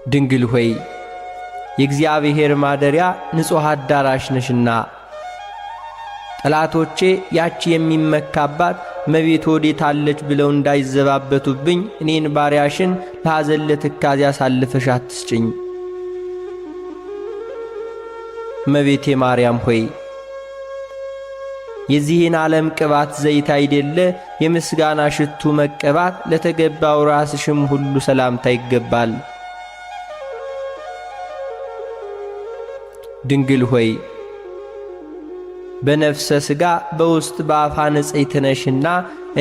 ድንግል ሆይ የእግዚአብሔር ማደሪያ ንጹሕ አዳራሽ ነሽና ጠላቶቼ ያቺ የሚመካባት እመቤት ወዴት አለች ብለው እንዳይዘባበቱብኝ እኔን ባሪያሽን ለሐዘን ለትካዜ አሳልፈሽ አትስጭኝ። እመቤቴ ማርያም ሆይ የዚህን ዓለም ቅባት ዘይት አይደለ የምስጋና ሽቱ መቀባት ለተገባው ራስሽም ሁሉ ሰላምታ ይገባል። ድንግል ሆይ በነፍሰ ሥጋ በውስጥ በአፋ ንጽሕት ነሽና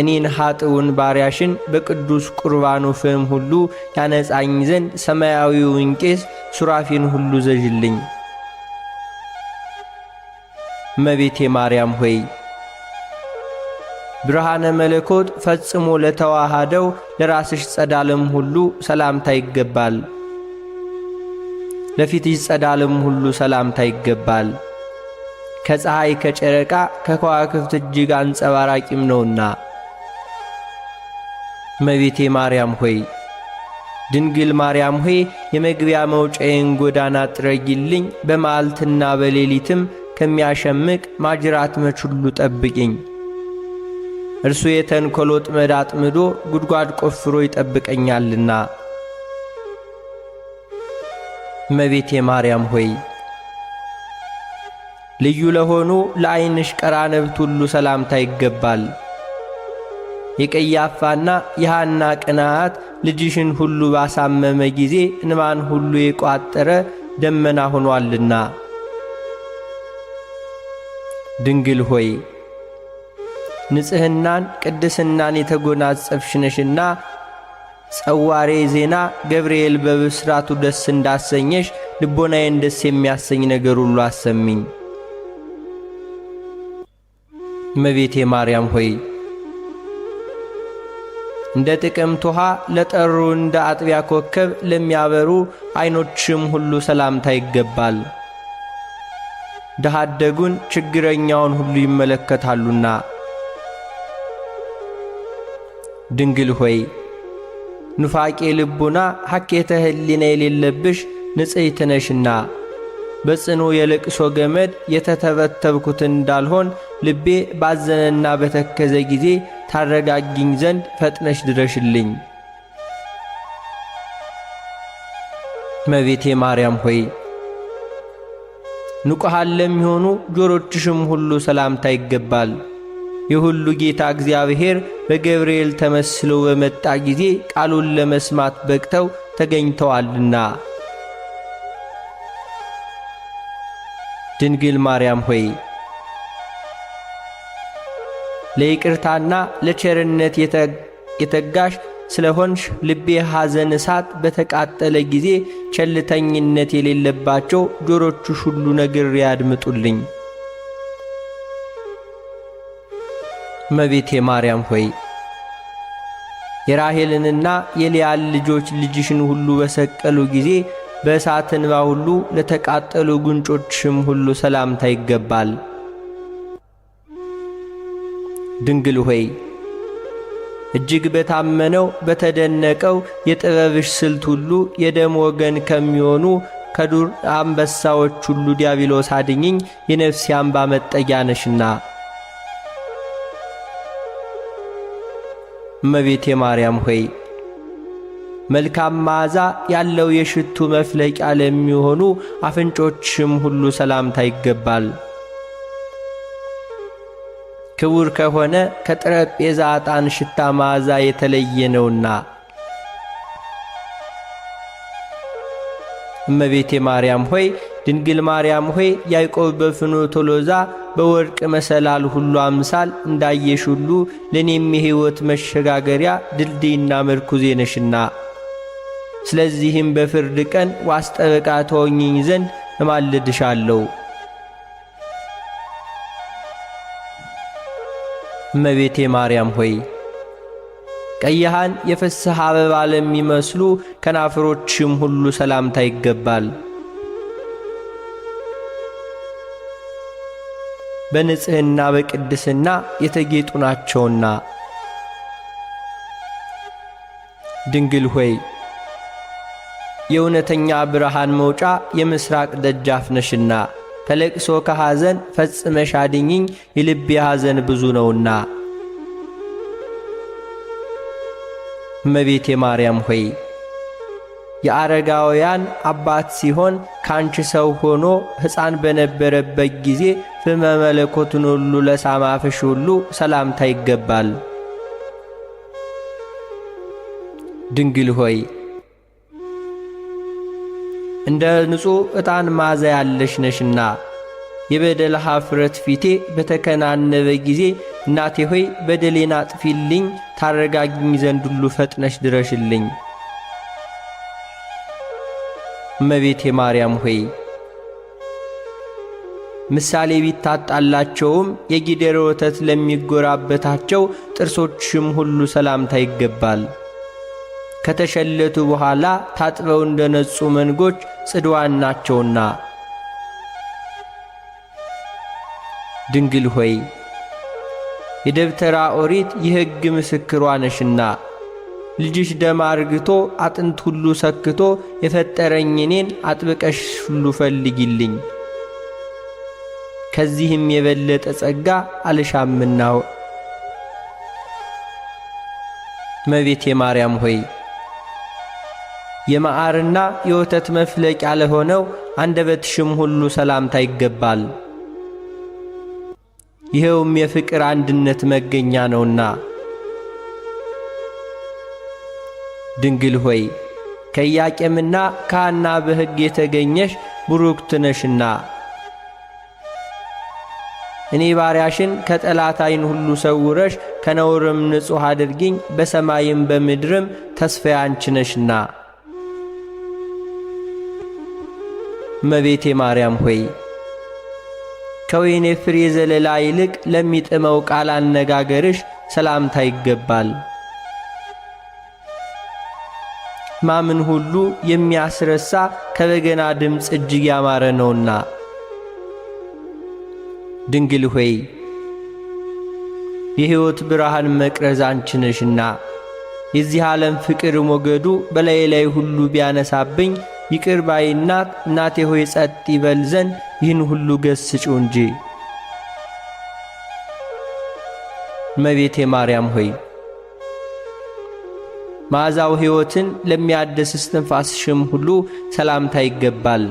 እኔን ኃጥኡን ባሪያሽን በቅዱስ ቁርባኑ ፍም ሁሉ ያነጻኝ ዘንድ ሰማያዊውን ቄስ ሱራፊን ሁሉ ዘዥልኝ። እመቤቴ ማርያም ሆይ ብርሃነ መለኮት ፈጽሞ ለተዋሃደው ለራስሽ ጸዳልም ሁሉ ሰላምታ ይገባል። ለፊትሽ ጸዳልም ሁሉ ሰላምታ ይገባል። ከፀሐይ ከጨረቃ ከከዋክብት እጅግ አንጸባራቂም ነውና። እመቤቴ ማርያም ሆይ ድንግል ማርያም ሆይ የመግቢያ መውጫዬን ጎዳና ጥረጊልኝ፣ በመዓልትና በሌሊትም ከሚያሸምቅ ማጅራት መች ሁሉ ጠብቂኝ። እርሱ የተንኰል ወጥመድ አጥምዶ ጉድጓድ ቆፍሮ ይጠብቀኛልና። እመቤቴ ማርያም ሆይ ልዩ ለሆኑ ለዓይንሽ ቀራንብት ሁሉ ሰላምታ ይገባል። የቀያፋና የሐና ቅንዓት ልጅሽን ሁሉ ባሳመመ ጊዜ እንባን ሁሉ የቋጠረ ደመና ሆኗልና። ድንግል ሆይ ንጽሕናን ቅድስናን የተጎናጸፍሽ ነሽና ጸዋሬ ዜና ገብርኤል በብስራቱ ደስ እንዳሰኘሽ ልቦናዬን ደስ የሚያሰኝ ነገር ሁሉ አሰሚኝ። እመቤቴ ማርያም ሆይ እንደ ጥቅምት ውሃ ለጠሩ እንደ አጥቢያ ኮከብ ለሚያበሩ ዓይኖችም ሁሉ ሰላምታ ይገባል። ድሃ አደጉን ችግረኛውን ሁሉ ይመለከታሉና። ድንግል ሆይ ኑፋቄ ልቡና ሐኬተ ሕሊና የሌለብሽ ንጽሕት ነሽና በጽኑ የልቅሶ ገመድ የተተበተብኩት እንዳልሆን ልቤ ባዘነና በተከዘ ጊዜ ታረጋጊኝ ዘንድ ፈጥነሽ ድረሽልኝ። እመቤቴ ማርያም ሆይ ንቁሃን ለሚሆኑ ጆሮችሽም ሁሉ ሰላምታ ይገባል። የሁሉ ጌታ እግዚአብሔር በገብርኤል ተመስሎ በመጣ ጊዜ ቃሉን ለመስማት በቅተው ተገኝተዋልና። ድንግል ማርያም ሆይ ለይቅርታና ለቸርነት የተጋሽ ስለሆንሽ ልቤ ሐዘን እሳት በተቃጠለ ጊዜ ቸልተኝነት የሌለባቸው ጆሮችሽ ሁሉ ነግሬ ያድምጡልኝ። እመቤቴ ማርያም ሆይ የራሔልንና የልያን ልጆች ልጅሽን ሁሉ በሰቀሉ ጊዜ በእሳት እንባ ሁሉ ለተቃጠሉ ጉንጮችሽም ሁሉ ሰላምታ ይገባል። ድንግል ሆይ እጅግ በታመነው በተደነቀው የጥበብሽ ስልት ሁሉ የደም ወገን ከሚሆኑ ከዱር አንበሳዎች ሁሉ ዲያብሎስ አድኝኝ፣ የነፍሴ አምባ መጠጊያ ነሽና። እመቤቴ ማርያም ሆይ መልካም መዓዛ ያለው የሽቱ መፍለቂያ ለሚሆኑ አፍንጮችሽም ሁሉ ሰላምታ ይገባል። ክቡር ከሆነ ከጠረጴዛ ዕጣን ሽታ መዓዛ የተለየ ነውና። እመቤቴ ማርያም ሆይ ድንግል ማርያም ሆይ ያዕቆብ በፍኖተ ሎዛ በወርቅ መሰላል ሁሉ አምሳል እንዳየሽ ሁሉ ለእኔም የሕይወት መሸጋገሪያ ድልድይና መርኩዜ ነሽና። ስለዚህም በፍርድ ቀን ዋስ ጠበቃ ተሆኚኝ ዘንድ እማልድሻለሁ። እመቤቴ ማርያም ሆይ ቀይሃን የፍስሕ አበባ ለሚመስሉ ከናፍሮችም ሁሉ ሰላምታ ይገባል። በንጽሕና በቅድስና የተጌጡ ናቸውና። ድንግል ሆይ የእውነተኛ ብርሃን መውጫ የምስራቅ ደጃፍ ነሽና ከለቅሶ ከሐዘን ፈጽመሽ አድኝኝ የልቤ ሐዘን ብዙ ነውና። እመቤቴ ማርያም ሆይ የአረጋውያን አባት ሲሆን ካንቺ ሰው ሆኖ ሕፃን በነበረበት ጊዜ ፍመ መለኮቱን ሁሉ ለሳማፍሽ ሁሉ ሰላምታ ይገባል። ድንግል ሆይ እንደ ንጹሕ ዕጣን መዓዛ ያለሽ ነሽና የበደል ኀፍረት ፊቴ በተከናነበ ጊዜ እናቴ ሆይ በደሌን አጥፊልኝ፣ ታረጋጊኝ ዘንድ ሁሉ ፈጥነሽ ድረሽልኝ። እመቤቴ ማርያም ሆይ ምሳሌ ቢታጣላቸውም የጊደር ወተት ለሚጎራበታቸው ጥርሶችሽም ሁሉ ሰላምታ ይገባል። ከተሸለቱ በኋላ ታጥበው እንደነጹ መንጎች ጽድዋን ናቸውና። ድንግል ሆይ የደብተራ ኦሪት የሕግ ምስክሯ ነሽና ልጅሽ ደም አርግቶ አጥንት ሁሉ ሰክቶ የፈጠረኝ እኔን አጥብቀሽ ሁሉ ፈልጊልኝ፣ ከዚህም የበለጠ ጸጋ አልሻምናው። እመቤቴ ማርያም ሆይ የመዓርና የወተት መፍለቂያ ለሆነው አንደበትሽም ሁሉ ሰላምታ ይገባል። ይኸውም የፍቅር አንድነት መገኛ ነውና። ድንግል ሆይ ከኢያቄምና ከሐና በሕግ የተገኘሽ ቡሩክት ነሽና እኔ ባሪያሽን ከጠላት ዓይን ሁሉ ሰውረሽ ከነውርም ንጹሕ አድርጊኝ፣ በሰማይም በምድርም ተስፋዬ አንቺ ነሽና። እመቤቴ ማርያም ሆይ ከወይኔ ፍሬ ዘለላ ይልቅ ለሚጥመው ቃል አነጋገርሽ ሰላምታ ይገባል። ማምን ሁሉ የሚያስረሳ ከበገና ድምፅ እጅግ ያማረ ነውና። ድንግል ሆይ የሕይወት ብርሃን መቅረዝ አንቺ ነሽና የዚህ ዓለም ፍቅር ሞገዱ በላዬ ላይ ሁሉ ቢያነሳብኝ ይቅር ባይ እናቴ ሆይ ጸጥ ይበል ዘንድ ይህን ሁሉ ገስጪው እንጂ። እመቤቴ ማርያም ሆይ መዓዛው ሕይወትን ለሚያድስ እስትንፋስሽም ሁሉ ሰላምታ ይገባል።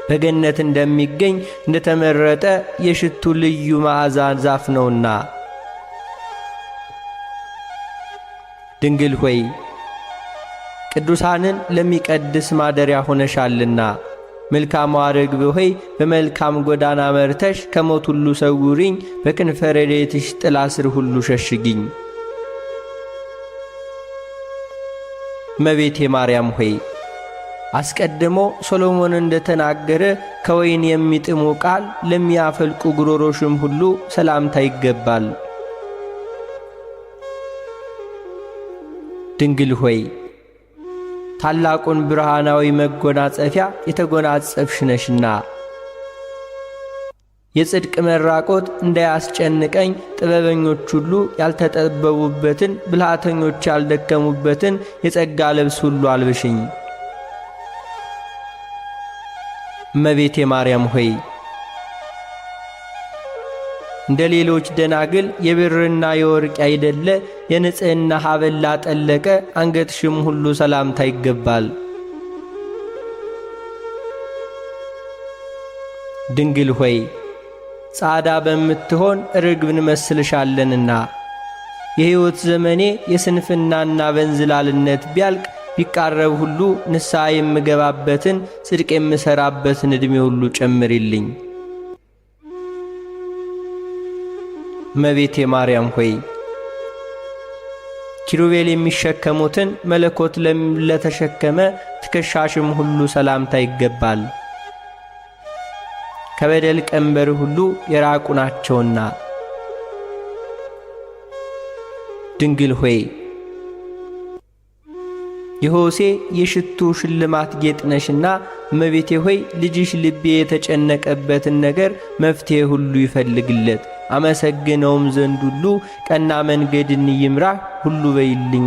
በገነት እንደሚገኝ እንደተመረጠ የሽቱ ልዩ መዓዛ ዛፍ ነውና። ድንግል ሆይ ቅዱሳንን ለሚቀድስ ማደሪያ ሆነሻልና መልካሟ ርግብ ሆይ በመልካም ጎዳና መርተሽ ከሞት ሁሉ ሰውሪኝ፣ በክንፈ ረድኤትሽ ጥላ ስር ሁሉ ሸሽጊኝ። እመቤቴ ማርያም ሆይ አስቀድሞ ሶሎሞን እንደተናገረ ከወይን የሚጥሙ ቃል ለሚያፈልቁ ጉሮሮሽም ሁሉ ሰላምታ ይገባል። ድንግል ሆይ ታላቁን ብርሃናዊ መጎናጸፊያ የተጎናጸፍሽ ነሽና የጽድቅ መራቆት እንዳያስጨንቀኝ ጥበበኞች ሁሉ ያልተጠበቡበትን ብልሃተኞች ያልደከሙበትን የጸጋ ልብስ ሁሉ አልብሽኝ። እመቤቴ ማርያም ሆይ እንደ ሌሎች ደናግል የብርና የወርቅ ያይደለ የንጽሕና ሐብል ላጠለቀ አንገትሽም ሁሉ ሰላምታ ይገባል። ድንግል ሆይ ጻዳ በምትሆን ርግብን መስልሻለንና የሕይወት ዘመኔ የስንፍናና በንዝላልነት ቢያልቅ ቢቃረብ ሁሉ ንስሐ የምገባበትን ጽድቅ የምሠራበትን ዕድሜ ሁሉ ጨምሪልኝ። እመቤቴ ማርያም ሆይ ኪሩቤል የሚሸከሙትን መለኮት ለተሸከመ ትከሻሽም ሁሉ ሰላምታ ይገባል። ከበደል ቀንበር ሁሉ የራቁ ናቸውና። ድንግል ሆይ የሆሴ የሽቱ ሽልማት ጌጥ ነሽና እመቤቴ ሆይ ልጅሽ ልቤ የተጨነቀበትን ነገር መፍትሔ ሁሉ ይፈልግለት፣ አመሰግነውም ዘንድ ሁሉ ቀና መንገድን ይምራ ሁሉ በይልኝ።